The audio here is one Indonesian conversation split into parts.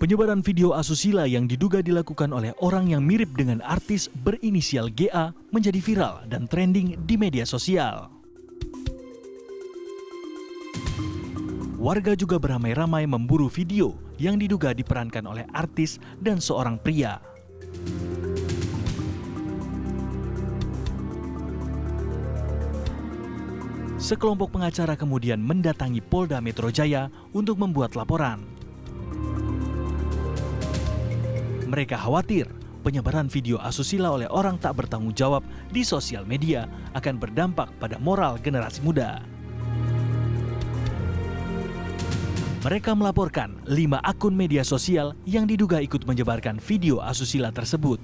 Penyebaran video asusila yang diduga dilakukan oleh orang yang mirip dengan artis berinisial GA menjadi viral dan trending di media sosial. Warga juga beramai-ramai memburu video yang diduga diperankan oleh artis dan seorang pria. Sekelompok pengacara kemudian mendatangi Polda Metro Jaya untuk membuat laporan. Mereka khawatir penyebaran video asusila oleh orang tak bertanggung jawab di sosial media akan berdampak pada moral generasi muda. Mereka melaporkan 5 akun media sosial yang diduga ikut menyebarkan video asusila tersebut.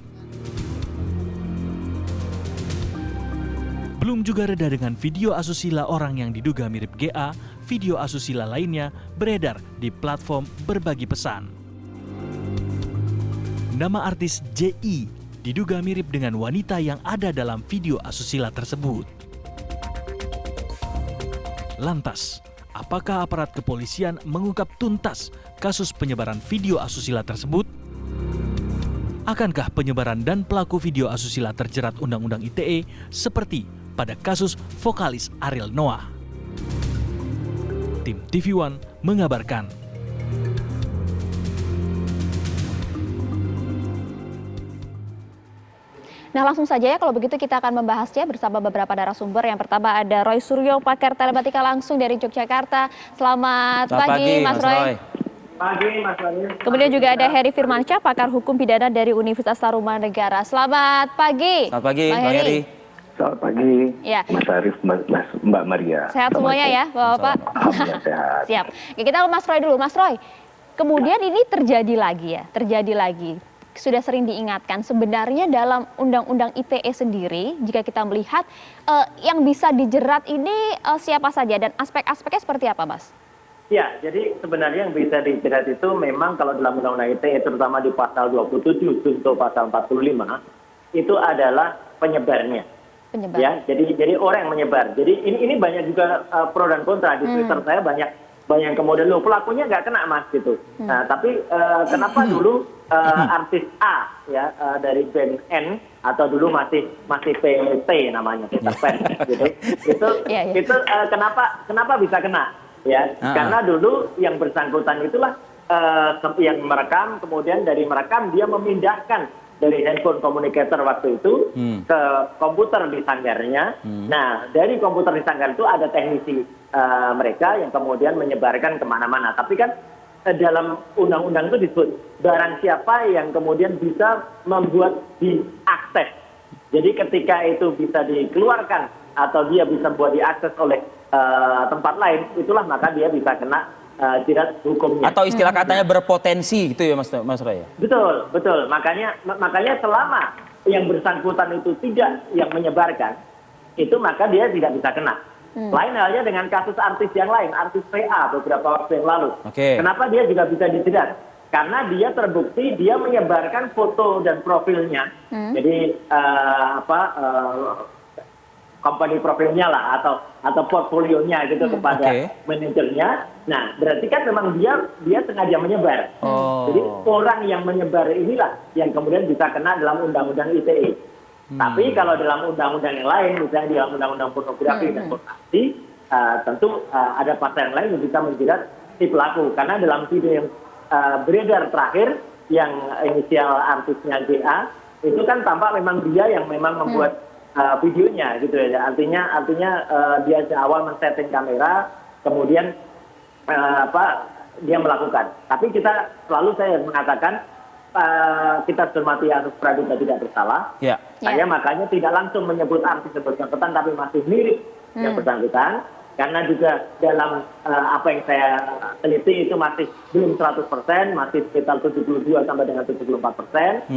Belum juga reda dengan video asusila orang yang diduga mirip GA, video asusila lainnya beredar di platform berbagi pesan. Nama artis JI diduga mirip dengan wanita yang ada dalam video asusila tersebut. Lantas, apakah aparat kepolisian mengungkap tuntas kasus penyebaran video asusila tersebut? Akankah penyebaran dan pelaku video asusila terjerat Undang-Undang ITE seperti pada kasus vokalis Ariel Noah? Tim TV One mengabarkan. Nah, langsung saja ya kalau begitu kita akan membahasnya bersama beberapa narasumber. Yang pertama ada Roy Suryo, pakar telematika langsung dari Yogyakarta. Selamat pagi Mas Roy. Pagi Mas Roy. Kemudian juga ada Heri Firmansyah, pakar hukum pidana dari Universitas Tarumanegara. Selamat pagi. Selamat pagi, Bang Heri. Selamat pagi, ya. Mas Arif, Mbak Maria. Sehat semuanya ya, Bapak-Bapak? Alhamdulillah sehat. Siap. Ya, kita ke Mas Roy dulu. Mas Roy, kemudian ini terjadi lagi. Sudah sering diingatkan, sebenarnya dalam Undang-Undang ITE sendiri, jika kita melihat yang bisa dijerat ini siapa saja dan aspek-aspeknya seperti apa, Mas? Ya, jadi sebenarnya yang bisa dijerat itu memang kalau dalam Undang-Undang ITE, terutama di pasal 27 junto pasal 45, itu adalah penyebarnya. Penyebar. Ya, jadi orang yang menyebar. Jadi ini banyak juga pro dan kontra di Twitter saya banyak kemudian pelakunya nggak kena Mas gitu. Nah, tapi kenapa dulu artis A ya dari band N atau dulu masih PT namanya Peter Pan gitu. Itu kenapa bisa kena ya? Karena dulu yang bersangkutan itulah yang merekam, kemudian dari merekam dia memindahkan dari handphone communicator waktu itu ke komputer di sanggarnya. Nah, dari komputer di sanggar itu ada teknisi mereka yang kemudian menyebarkan kemana-mana. Tapi kan dalam undang-undang itu disebut barang siapa yang kemudian bisa membuat diakses. Jadi ketika itu bisa dikeluarkan atau dia bisa buat diakses oleh tempat lain, itulah maka dia bisa kena jerat hukumnya. Atau istilah katanya berpotensi gitu ya Mas Roy? Betul. Makanya selama yang bersangkutan itu tidak yang menyebarkan, itu maka dia tidak bisa kena. Lain halnya dengan kasus artis yang lain, artis PA beberapa waktu yang lalu. Kenapa dia juga bisa dijerat? Karena dia terbukti dia menyebarkan foto dan profilnya. Jadi company profilnya lah atau portfolionya gitu kepada manajernya. Nah, berarti kan memang dia sengaja menyebar. Jadi orang yang menyebar inilah yang kemudian bisa kena dalam Undang-Undang ITE. Tapi kalau dalam undang-undang yang lain, misalnya dalam Undang-Undang Pornografi dan Pornografi, tentu ada pasal yang lain yang bisa menjerat si pelaku. Karena dalam video yang beredar terakhir, yang inisial artisnya GA, itu kan tampak memang dia yang memang membuat videonya gitu ya. Artinya dia awal men-setting kamera, kemudian dia melakukan. Tapi selalu saya mengatakan kita hormati asas praduga tidak bersalah. Saya makanya tidak langsung menyebut artis yang bersangkutan, tapi masih mirip yang bersangkutan. Karena juga dalam apa yang saya teliti itu masih belum 100%, masih sekitar 72 sampai dengan 74%.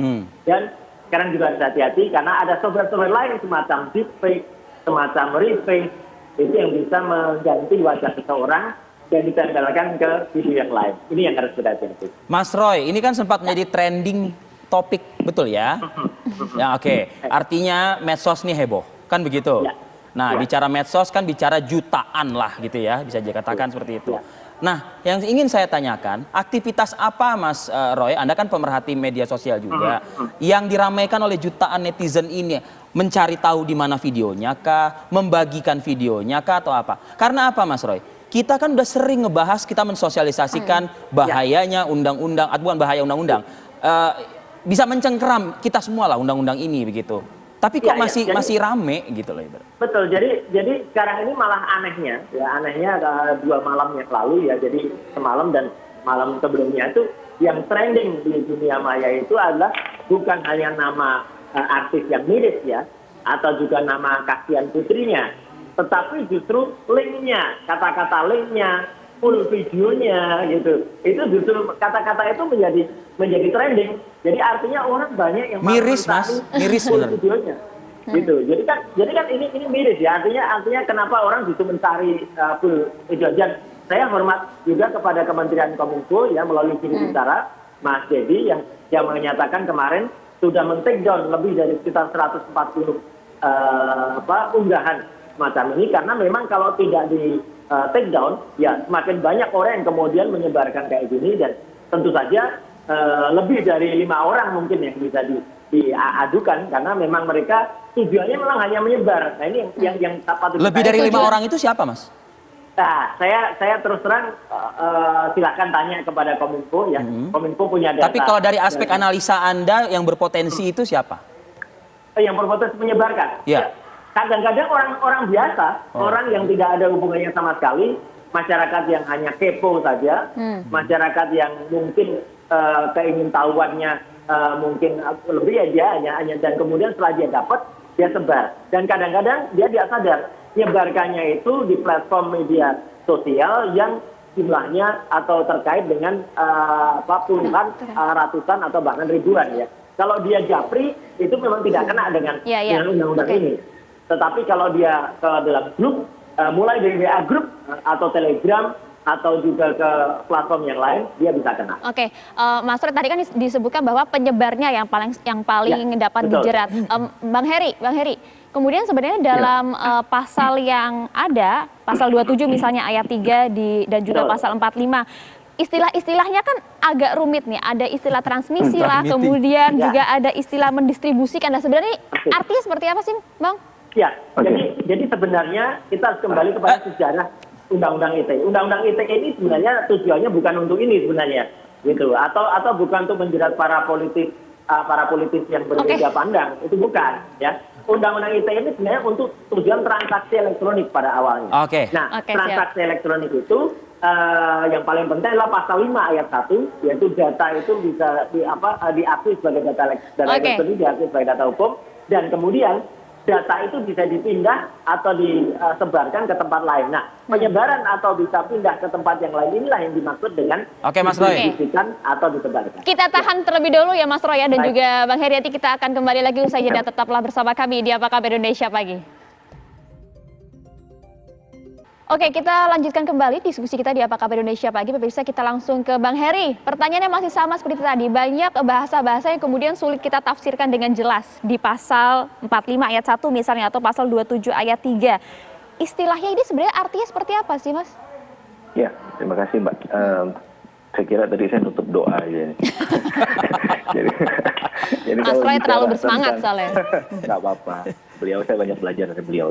Dan sekarang juga harus hati-hati karena ada software lain semacam deepfake, semacam refake, itu yang bisa mengganti wajah seseorang dan ditempelkan ke video yang lain. Ini yang harus berhati-hati. Mas Roy, ini kan sempat menjadi trending topik, betul ya? Ya, oke. Artinya medsos nih heboh, kan begitu? Nah, bicara medsos kan bicara jutaan lah gitu ya, bisa dikatakan seperti itu. Nah, yang ingin saya tanyakan, aktivitas apa Mas Roy, Anda kan pemerhati media sosial juga, yang diramaikan oleh jutaan netizen ini, mencari tahu di mana videonya kah, membagikan videonya kah, atau apa? Karena apa Mas Roy? Kita kan udah sering ngebahas, kita mensosialisasikan bahayanya undang-undang, bukan bahaya undang-undang, bisa mencengkeram kita semua lah undang-undang ini begitu. Tapi kok masih rame gitu loh. Betul. Jadi sekarang ini malah anehnya dua malam yang lalu ya. Jadi semalam dan malam sebelumnya itu yang trending di dunia maya itu adalah bukan hanya nama artis yang mirip ya, atau juga nama Kasihan Putrinya, tetapi justru linknya, kata-kata linknya, full videonya gitu. Itu justru kata-kata itu menjadi trending. Jadi artinya orang banyak yang miris Mas, miris full benar. videonya. Gitu. Jadi kan ini miris ya. Artinya kenapa orang justru mencari full video. Dan saya hormat juga kepada Kementerian Kominfo ya, melalui juru bicara Mas Dedi yang menyatakan kemarin sudah men-take down lebih dari sekitar 140 unggahan semacam ini, karena memang kalau tidak di take down ya semakin banyak orang yang kemudian menyebarkan kayak gini, dan tentu saja lebih dari 5 orang mungkin yang bisa diadukan, karena memang mereka tujuannya memang hanya menyebar. Nah ini yang patut lebih dari 5 orang itu siapa Mas? Nah, saya terus terang silakan tanya kepada Kominfo ya. Kominfo punya data. Tapi kalau dari aspek analisa Anda yang berpotensi itu siapa? Yang berpotensi menyebarkan. Ya. Kadang-kadang orang biasa, orang yang tidak ada hubungannya sama sekali, masyarakat yang hanya kepo saja, masyarakat yang mungkin keingintahuannya mungkin lebih aja hanya, dan kemudian setelah dia dapat dia sebar, dan kadang-kadang dia tidak sadar nyebarkannya itu di platform media sosial yang jumlahnya atau terkait dengan puluhan, ratusan atau bahkan ribuan ya. Kalau dia japri itu memang tidak kena dengan undang-undang ini. Tetapi kalau dia ke dalam grup, mulai dari WA grup atau Telegram atau juga ke platform yang lain, dia bisa kena. Oke, Mas Roy, tadi kan disebutkan bahwa penyebarnya yang paling dapat dijerat. Bang Heri, kemudian sebenarnya dalam pasal yang ada, pasal 27 misalnya ayat 3 dan juga pasal 45, istilah-istilahnya kan agak rumit nih. Ada istilah transmisi lah, kemudian juga ada istilah mendistribusikan. Nah sebenarnya artinya seperti apa sih, Bang? Ya, jadi sebenarnya kita harus kembali kepada sejarah Undang-Undang ITE. Undang-Undang ITE ini sebenarnya tujuannya bukan untuk ini sebenarnya, gitu. Atau bukan untuk menjerat para politisi yang berbeda pandang, itu bukan, ya. Undang-Undang ITE ini sebenarnya untuk tujuan transaksi elektronik pada awalnya. Transaksi elektronik itu yang paling penting adalah pasal 5 ayat 1, yaitu data itu bisa diakui sebagai data elektronik, diakui sebagai data hukum, dan kemudian data itu bisa dipindah atau disebarkan ke tempat lain. Nah, penyebaran atau bisa pindah ke tempat yang lain inilah yang dimaksud dengan Mas Roy, didistribusikan atau disebarkan. Kita tahan terlebih dahulu ya Mas Roy ya, dan juga Bang Heriati, kita akan kembali lagi usai jeda. Tetaplah bersama kami di Apa Kabar Indonesia Pagi. Oke, kita lanjutkan kembali diskusi kita di Apa Kabar Indonesia Pagi. Pemirsa, kita langsung ke Bang Heri. Pertanyaannya masih sama seperti tadi. Banyak bahasa-bahasa yang kemudian sulit kita tafsirkan dengan jelas di pasal 45 ayat 1 misalnya, atau pasal 27 ayat 3. Istilahnya ini sebenarnya artinya seperti apa sih, Mas? Ya, terima kasih Mbak. Saya kira tadi saya nutup doa aja. jadi Mas Roy terlalu bersemangat soalnya. Nggak apa-apa. Saya banyak belajar dari beliau.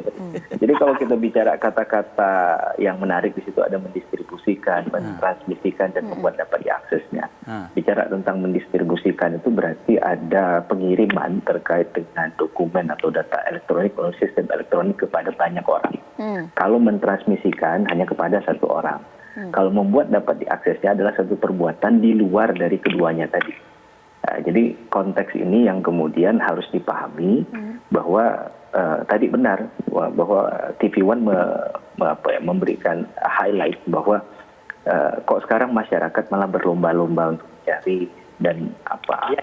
Jadi kalau kita bicara kata-kata yang menarik di situ ada mendistribusikan, mentransmisikan, dan membuat dapat diaksesnya. Bicara tentang mendistribusikan itu berarti ada pengiriman terkait dengan dokumen atau data elektronik atau sistem elektronik kepada banyak orang. Kalau mentransmisikan hanya kepada satu orang. Kalau membuat dapat diaksesnya adalah satu perbuatan di luar dari keduanya tadi. Jadi konteks ini yang kemudian harus dipahami bahwa tadi benar bahwa TV One memberikan highlight bahwa kok sekarang masyarakat malah berlomba-lomba untuk mencari dan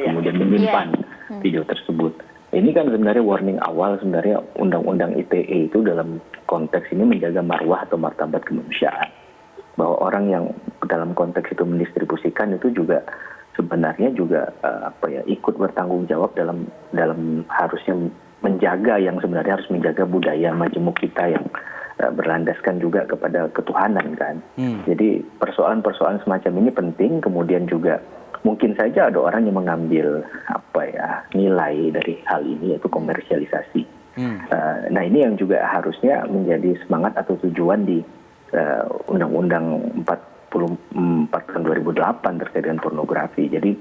kemudian menyimpan video tersebut. Ini kan sebenarnya warning awal sebenarnya Undang-Undang ITE itu dalam konteks ini menjaga marwah atau martabat kemanusiaan. Bahwa orang yang dalam konteks itu mendistribusikan itu juga sebenarnya juga ikut bertanggung jawab dalam harusnya menjaga yang sebenarnya harus menjaga budaya majemuk kita yang berlandaskan juga kepada ketuhanan kan. Jadi persoalan-persoalan semacam ini penting. Kemudian juga mungkin saja ada orang yang mengambil nilai dari hal ini, yaitu komersialisasi. Nah ini yang juga harusnya menjadi semangat atau tujuan di Undang-Undang 44 tahun 2008 terkait dengan pornografi. Jadi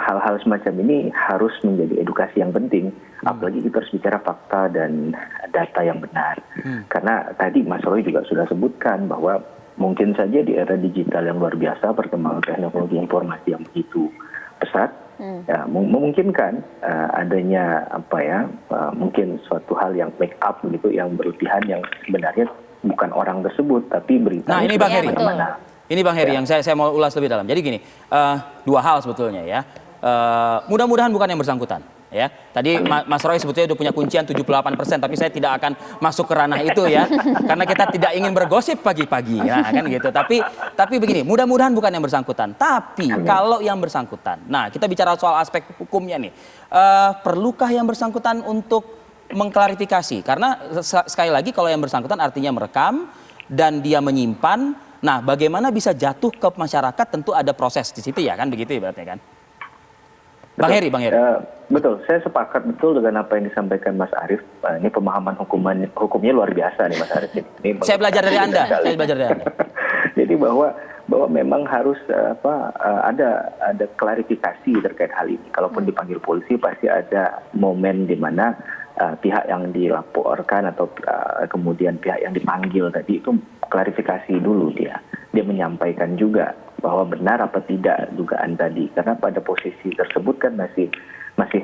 hal-hal semacam ini harus menjadi edukasi yang penting. Apalagi kita harus bicara fakta dan data yang benar. Karena tadi Mas Roy juga sudah sebutkan bahwa mungkin saja di era digital yang luar biasa, perkembangan teknologi informasi yang begitu pesat, memungkinkan adanya mungkin suatu hal yang make up begitu, yang berlebihan, yang sebenarnya bukan orang tersebut tapi berita. Nah ini Bang Heri, ini Bang Heri Ya. yang saya mau ulas lebih dalam. Jadi gini, dua hal sebetulnya ya. Mudah-mudahan bukan yang bersangkutan. Ya, tadi Mas Roy sebetulnya udah punya kuncian 78%, tapi saya tidak akan masuk ke ranah itu ya, karena kita tidak ingin bergosip pagi-pagi, nah kan gitu. Tapi begini, mudah-mudahan bukan yang bersangkutan. Tapi kalau yang bersangkutan, nah kita bicara soal aspek hukumnya nih, perlukah yang bersangkutan untuk mengklarifikasi? Karena sekali lagi kalau yang bersangkutan artinya merekam dan dia menyimpan. Nah, bagaimana bisa jatuh ke masyarakat? Tentu ada proses di situ ya kan, begitu ibaratnya kan? Bang Heri. Betul, saya sepakat betul dengan apa yang disampaikan Mas Arief. Ini pemahaman hukumnya luar biasa nih Mas Arief. Ini saya belajar dari Anda. Jadi bahwa memang harus ada klarifikasi terkait hal ini. Kalaupun dipanggil polisi pasti ada momen di mana pihak yang dilaporkan atau kemudian pihak yang dipanggil tadi itu klarifikasi dulu dia menyampaikan juga bahwa benar apa tidak dugaan tadi, karena pada posisi tersebut kan masih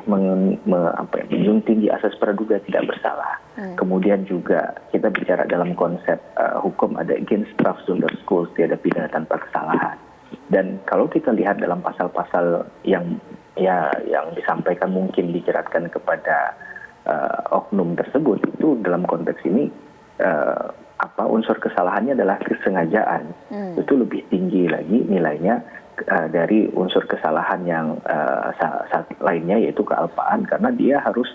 menjunjung tinggi asas praduga tidak bersalah. Kemudian juga kita bicara dalam konsep hukum ada Strafzonderschuld, tiada pidana tanpa kesalahan. Dan kalau kita lihat dalam pasal-pasal yang disampaikan mungkin dijeratkan kepada oknum tersebut, itu dalam konteks ini unsur kesalahannya adalah kesengajaan. Itu lebih tinggi lagi nilainya dari unsur kesalahan yang lainnya, yaitu kealpaan, karena dia harus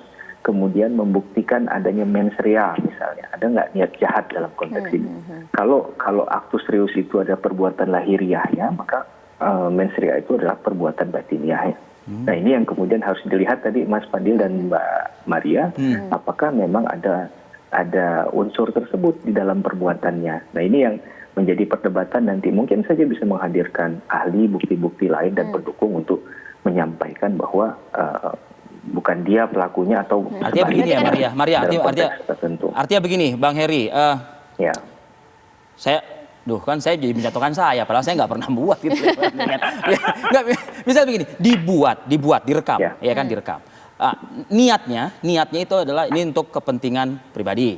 kemudian membuktikan adanya mens rea misalnya, ada nggak niat jahat dalam konteks ini. Kalau aktus reus itu ada perbuatan lahiriahnya, maka mens rea itu adalah perbuatan batiniahnya. Nah ini yang kemudian harus dilihat tadi Mas Fadil dan Mbak Maria, apakah memang ada unsur tersebut di dalam perbuatannya. Nah ini yang menjadi perdebatan nanti, mungkin saja bisa menghadirkan ahli, bukti-bukti lain dan pendukung untuk menyampaikan bahwa bukan dia pelakunya atau artinya begini ya Maria artinya begini Bang Heri, ya. Saya jadi menjatuhkan saya, padahal saya nggak pernah buat gitu. Nggak, misal begini, dibuat, direkam, ya kan direkam. Niatnya itu adalah ini untuk kepentingan pribadi,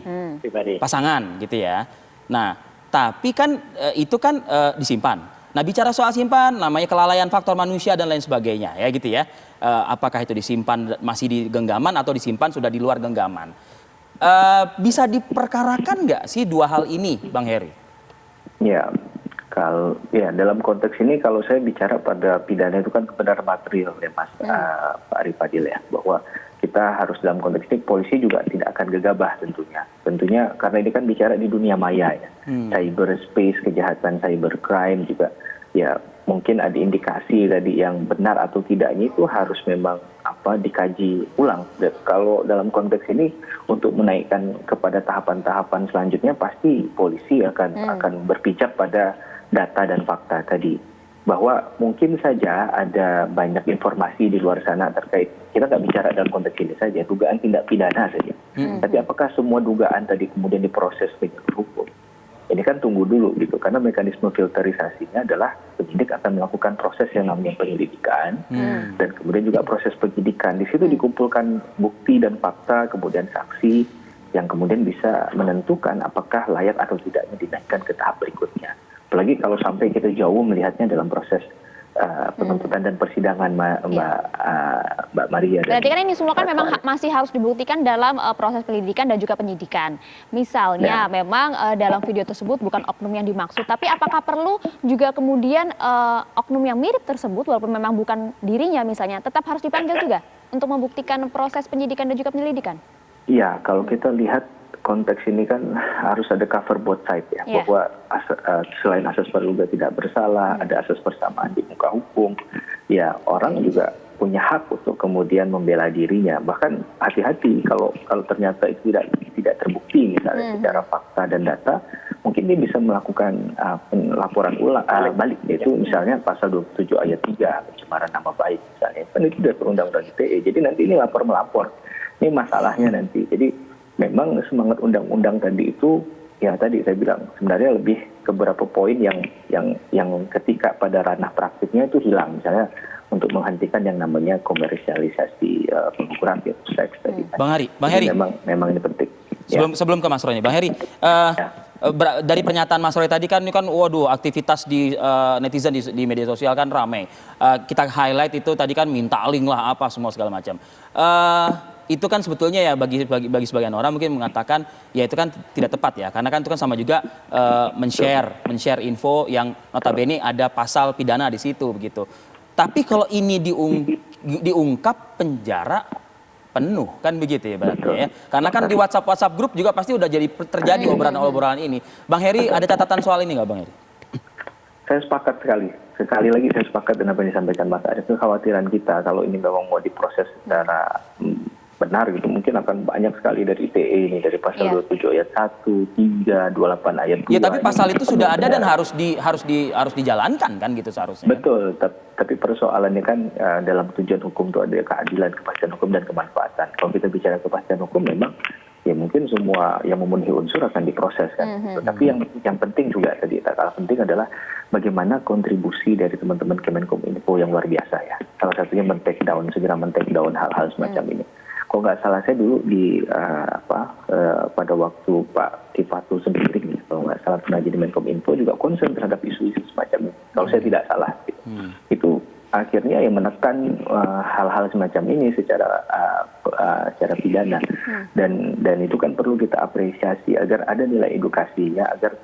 pasangan gitu ya. Nah, tapi kan itu kan disimpan. Nah, bicara soal simpan, namanya kelalaian faktor manusia dan lain sebagainya, ya gitu ya. Apakah itu disimpan masih di genggaman atau disimpan sudah di luar genggaman? Bisa diperkarakan nggak sih dua hal ini, Bang Heri? Ya, dalam konteks ini kalau saya bicara pada pidana itu kan kebenaran material ya Mas Pak Arief Fadil ya, bahwa kita harus dalam konteks ini polisi juga tidak akan gegabah tentunya karena ini kan bicara di dunia maya ya, cyberspace, kejahatan cybercrime juga ya, mungkin ada indikasi tadi yang benar atau tidaknya itu harus memang dikaji ulang. Dan kalau dalam konteks ini untuk menaikkan kepada tahapan-tahapan selanjutnya pasti polisi akan berpijak pada data dan fakta tadi, bahwa mungkin saja ada banyak informasi di luar sana terkait, kita nggak bicara dalam konteks ini saja, dugaan tindak pidana saja. Tapi apakah semua dugaan tadi kemudian diproses dengan hukum? Ini kan tunggu dulu gitu, karena mekanisme filterisasinya adalah penyidik akan melakukan proses yang namanya penyelidikan, dan kemudian juga proses penyidikan. Di situ dikumpulkan bukti dan fakta, kemudian saksi, yang kemudian bisa menentukan apakah layak atau tidaknya dinaikkan ke tahap berikutnya. Apalagi kalau sampai kita jauh melihatnya dalam proses penuntutan dan persidangan Mbak Maria. Berarti kan ini semua kan memang masih harus dibuktikan dalam proses penyelidikan dan juga penyidikan. Misalnya memang dalam video tersebut bukan oknum yang dimaksud, tapi apakah perlu juga kemudian oknum yang mirip tersebut walaupun memang bukan dirinya misalnya, tetap harus dipanggil juga untuk membuktikan proses penyidikan dan juga penyelidikan? Iya, kalau kita lihat konteks ini kan harus ada cover both side ya, bahwa selain asas praduga tidak bersalah, ada asas persamaan di muka hukum. Ya, orang juga punya hak untuk kemudian membela dirinya. Bahkan hati-hati kalau ternyata itu tidak terbukti misalnya secara fakta dan data, mungkin dia bisa melakukan laporan ulang balik, yaitu misalnya pasal 27 ayat 3 pencemaran nama baik misalnya. Kan itu sudah perundang-undang ITE. Jadi nanti ini lapor-melapor. Ini masalahnya nanti. Jadi memang semangat undang-undang tadi itu, ya tadi saya bilang sebenarnya lebih ke beberapa poin yang ketika pada ranah praktiknya itu hilang, misalnya untuk menghentikan yang namanya komersialisasi pengguguran seks tadi. Bang Heri, memang ini penting. Sebelum ke Mas Roy nih, Bang Heri, dari pernyataan Mas Roy tadi kan ini kan, waduh, aktivitas di netizen di media sosial kan ramai. Kita highlight itu tadi kan minta link lah apa semua segala macam. Itu kan sebetulnya ya bagi sebagian orang mungkin mengatakan ya itu kan tidak tepat ya, karena kan itu kan sama juga men-share info yang notabene ada pasal pidana di situ begitu. Tapi kalau ini diungkap, penjara penuh kan begitu ya berarti ya. Karena kan di WhatsApp grup juga pasti udah terjadi obrolan-obrolan ini. Bang Heri, ada catatan soal ini nggak, Bang Heri? Saya sepakat sekali lagi saya sepakat dengan apa yang disampaikan Mas. Ada kekhawatiran kita kalau ini memang mau diproses secara benar gitu, mungkin akan banyak sekali dari ITE ini, dari pasal 27 ayat 1, 3, 28 ayat 2. Ya, tapi pasal itu sudah ada dan harus dijalankan kan gitu seharusnya. Betul, tapi persoalannya kan dalam tujuan hukum itu ada keadilan, kepastian hukum dan kemanfaatan. Kalau kita bicara kepastian hukum memang ya mungkin semua yang memenuhi unsur akan diproses kan. Tapi yang penting juga tadi tak kalah penting adalah bagaimana kontribusi dari teman-teman Kemenkominfo yang luar biasa ya. Salah satunya segera men-take down hal-hal semacam ini. Kalau nggak salah saya dulu pada waktu Pak Tifatu sendiri, kalau nggak salah pernah jadi Menkominfo juga concern terhadap isu-isu semacam ini. Kalau saya tidak salah, itu akhirnya yang menekan hal-hal semacam ini secara pidana, dan itu kan perlu kita apresiasi agar ada nilai edukasinya, agar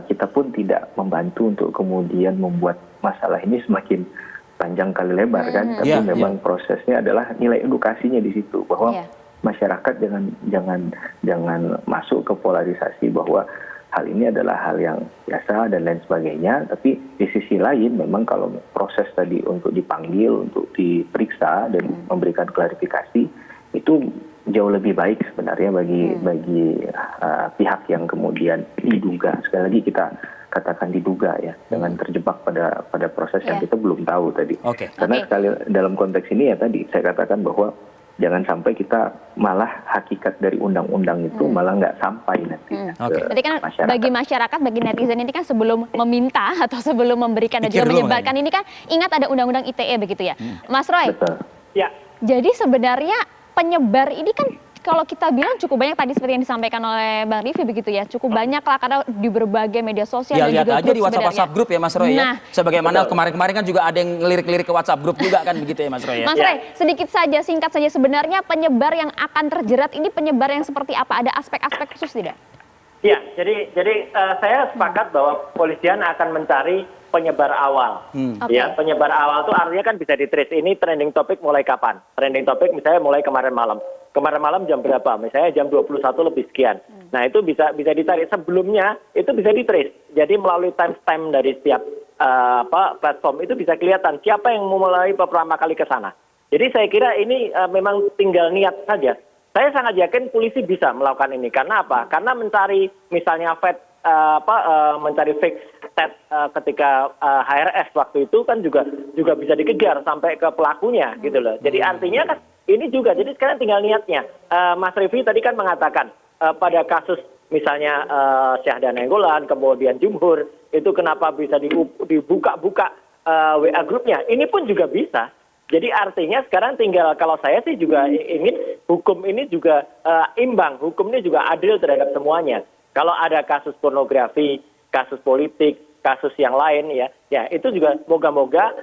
kita pun tidak membantu untuk kemudian membuat masalah ini semakin panjang kali lebar kan, tapi memang prosesnya adalah nilai edukasinya di situ, bahwa masyarakat jangan masuk ke polarisasi bahwa hal ini adalah hal yang biasa dan lain sebagainya. Tapi di sisi lain memang kalau proses tadi untuk dipanggil, untuk diperiksa dan memberikan klarifikasi itu jauh lebih baik sebenarnya bagi pihak yang kemudian diduga. Sekali lagi kita katakan diduga ya, jangan terjebak pada proses yang kita belum tahu tadi. Karena sekali dalam konteks ini ya tadi saya katakan bahwa jangan sampai kita malah hakikat dari undang-undang itu malah nggak sampai nanti. Jadi kan bagi masyarakat, bagi netizen ini kan sebelum meminta atau sebelum memberikan dan juga menyebarkan ini kan ingat ada undang-undang ITE begitu ya, Mas Roy. Betul. Ya. Jadi sebenarnya penyebar ini kan kalau kita bilang cukup banyak tadi seperti yang disampaikan oleh Bang Rivi begitu ya, cukup banyak lah karena di berbagai media sosial ya, dan lihat juga aja di WhatsApp grup ya Mas Roy ya. Sebagaimana kemarin-kemarin kan juga ada yang lirik-lirik ke WhatsApp grup juga kan begitu ya Mas Roy ya. Mas Roy, sedikit saja, singkat saja, sebenarnya penyebar yang akan terjerat ini penyebar yang seperti apa? Ada aspek-aspek khusus tidak? Ya, jadi saya sepakat bahwa polisian akan mencari penyebar awal. Ya, penyebar awal itu artinya kan bisa di-trace ini trending topik mulai kapan. Trending topik misalnya mulai kemarin malam. Kemarin malam jam berapa? Misalnya jam 21 lebih sekian. Nah, itu bisa ditarik. Sebelumnya itu bisa di-trace. Jadi melalui timestamp dari setiap platform itu bisa kelihatan siapa yang memulai pertama kali ke sana. Jadi saya kira ini memang tinggal niat saja. Saya sangat yakin polisi bisa melakukan ini. Karena apa? Karena mencari misalnya mencari fake stat ketika HRS waktu itu kan juga bisa dikejar sampai ke pelakunya gitu loh. Jadi artinya kan ini juga, jadi sekarang tinggal niatnya. Mas Rivi tadi kan mengatakan pada kasus misalnya Syahda Nainggolan, kemudian Jumhur, itu kenapa bisa dibuka-buka WA grupnya. Ini pun juga bisa. Jadi artinya sekarang tinggal, kalau saya sih juga ingin hukum ini juga imbang, hukum ini juga adil terhadap semuanya. Kalau ada kasus pornografi, kasus politik, kasus yang lain ya itu juga moga-moga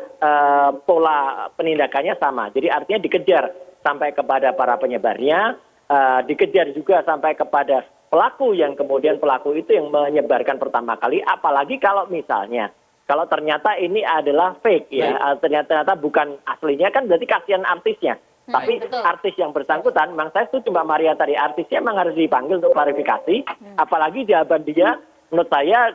pola penindakannya sama. Jadi artinya dikejar sampai kepada para penyebarnya, dikejar juga sampai kepada pelaku yang kemudian pelaku itu yang menyebarkan pertama kali. Apalagi kalau misalnya kalau ternyata ini adalah fake ya, ternyata bukan aslinya, kan berarti kasihan artisnya. Tapi betul. artis yang bersangkutan, memang saya setuju Mbak Maria tadi, artisnya memang harus dipanggil untuk klarifikasi, apalagi jawaban dia menurut saya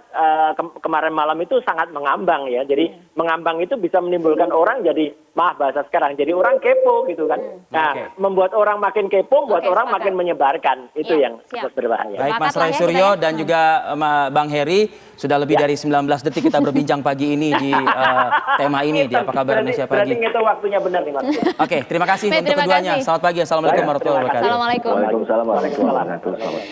kemarin malam itu sangat mengambang ya. Jadi mengambang itu bisa menimbulkan orang jadi, maaf bahasa sekarang, jadi orang kepo gitu kan. Nah, membuat orang makin kepo, membuat orang sepakat. makin menyebarkan. Itu yang siap. berbahaya. Baik Mas Sepakat lah Roy ya Suryo kita ya. dan juga Bang Heri, sudah lebih dari 19 detik kita berbincang pagi ini di tema ini di Apa Kabar Indonesia Berarti Pagi. itu waktunya benar nih Mas. Oke, terima kasih Baik, untuk terima keduanya. kasih. Selamat pagi. Assalamualaikum Baik, warahmatullahi terima kasih. wabarakatuh. Assalamualaikum. Waalaikumsalam warahmatullahi wabarakatuh. Selamat